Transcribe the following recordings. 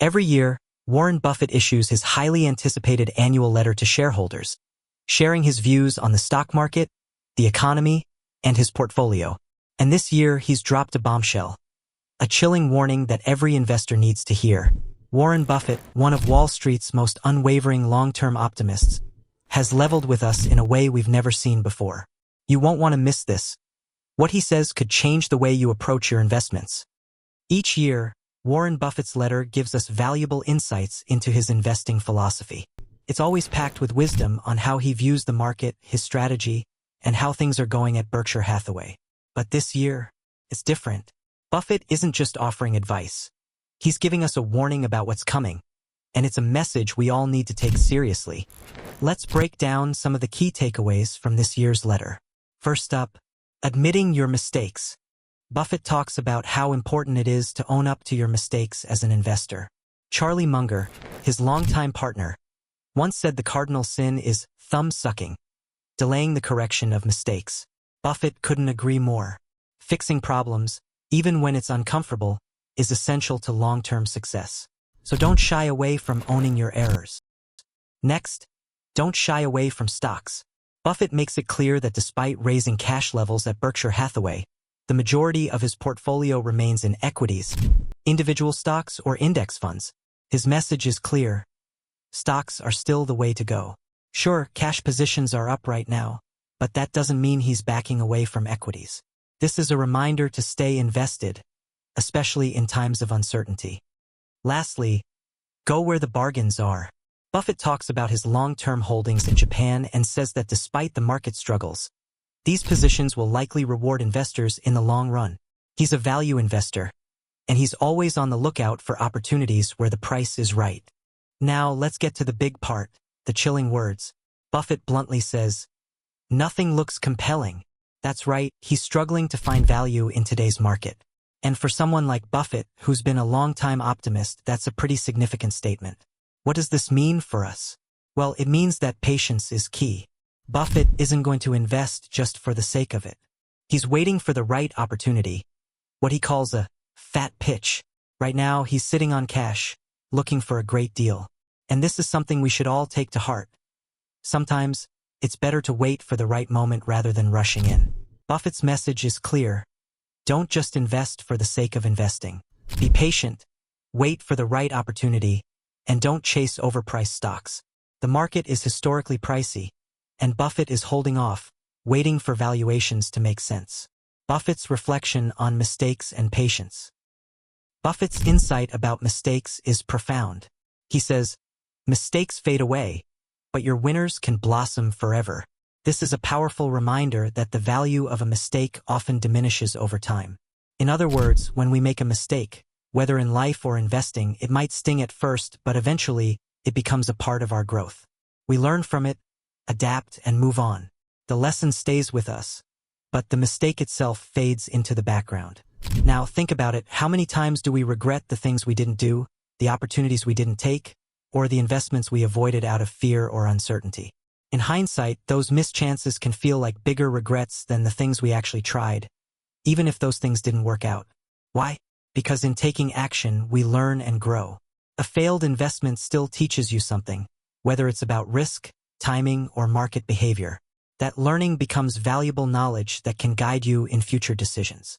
Every year, Warren Buffett issues his highly anticipated annual letter to shareholders, sharing his views on the stock market, the economy, and his portfolio. And this year, he's dropped a bombshell, a chilling warning that every investor needs to hear. Warren Buffett, one of Wall Street's most unwavering long-term optimists, has leveled with us in a way we've never seen before. You won't want to miss this. What he says could change the way you approach your investments. Each year, Warren Buffett's letter gives us valuable insights into his investing philosophy. It's always packed with wisdom on how he views the market, his strategy, and how things are going at Berkshire Hathaway. But this year, it's different. Buffett isn't just offering advice. He's giving us a warning about what's coming, and it's a message we all need to take seriously. Let's break down some of the key takeaways from this year's letter. First up, admitting your mistakes. Buffett talks about how important it is to own up to your mistakes as an investor. Charlie Munger, his longtime partner, once said the cardinal sin is thumb-sucking, delaying the correction of mistakes. Buffett couldn't agree more. Fixing problems, even when it's uncomfortable, is essential to long-term success. So don't shy away from owning your errors. Next, don't shy away from stocks. Buffett makes it clear that despite raising cash levels at Berkshire Hathaway, the majority of his portfolio remains in equities, individual stocks, or index funds. His message is clear. Stocks are still the way to go. Sure, cash positions are up right now, but that doesn't mean he's backing away from equities. This is a reminder to stay invested, especially in times of uncertainty. Lastly, go where the bargains are. Buffett talks about his long-term holdings in Japan and says that despite the market struggles, these positions will likely reward investors in the long run. He's a value investor, and he's always on the lookout for opportunities where the price is right. Now let's get to the big part, the chilling words. Buffett bluntly says, "Nothing looks compelling." That's right, he's struggling to find value in today's market. And for someone like Buffett, who's been a long-time optimist, that's a pretty significant statement. What does this mean for us? Well, it means that patience is key. Buffett isn't going to invest just for the sake of it. He's waiting for the right opportunity, what he calls a fat pitch. Right now, he's sitting on cash, looking for a great deal. And this is something we should all take to heart. Sometimes, it's better to wait for the right moment rather than rushing in. Buffett's message is clear. Don't just invest for the sake of investing. Be patient, wait for the right opportunity, and don't chase overpriced stocks. The market is historically pricey, and Buffett is holding off, waiting for valuations to make sense. Buffett's reflection on mistakes and patience. Buffett's insight about mistakes is profound. He says, "Mistakes fade away, but your winners can blossom forever." This is a powerful reminder that the value of a mistake often diminishes over time. In other words, when we make a mistake, whether in life or investing, it might sting at first, but eventually, it becomes a part of our growth. We learn from it, adapt, and move on. The lesson stays with us, but the mistake itself fades into the background. Now, think about it. How many times do we regret the things we didn't do, the opportunities we didn't take, or the investments we avoided out of fear or uncertainty? In hindsight, those missed chances can feel like bigger regrets than the things we actually tried, even if those things didn't work out. Why? Because in taking action, we learn and grow. A failed investment still teaches you something, whether it's about risk, timing, or market behavior. That learning becomes valuable knowledge that can guide you in future decisions.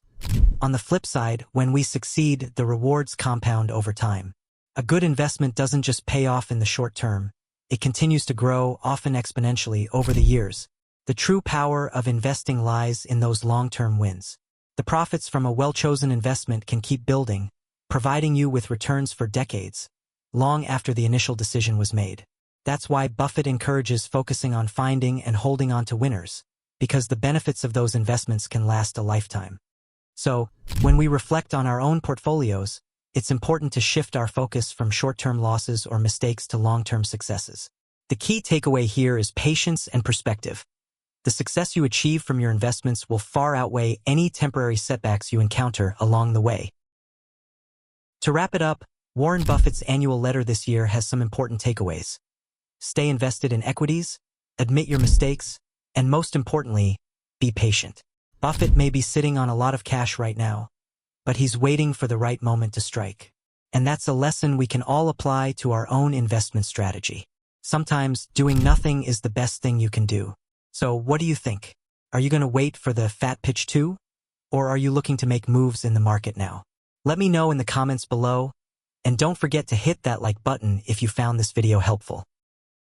On the flip side, when we succeed, the rewards compound over time. A good investment doesn't just pay off in the short term. It continues to grow, often exponentially, over the years. The true power of investing lies in those long-term wins. The profits from a well-chosen investment can keep building, providing you with returns for decades, long after the initial decision was made. That's why Buffett encourages focusing on finding and holding on to winners, because the benefits of those investments can last a lifetime. So, when we reflect on our own portfolios, it's important to shift our focus from short-term losses or mistakes to long-term successes. The key takeaway here is patience and perspective. The success you achieve from your investments will far outweigh any temporary setbacks you encounter along the way. To wrap it up, Warren Buffett's annual letter this year has some important takeaways. Stay invested in equities, admit your mistakes, and most importantly, be patient. Buffett may be sitting on a lot of cash right now, but he's waiting for the right moment to strike. And that's a lesson we can all apply to our own investment strategy. Sometimes doing nothing is the best thing you can do. So what do you think? Are you going to wait for the fat pitch too? Or are you looking to make moves in the market now? Let me know in the comments below. And don't forget to hit that like button if you found this video helpful.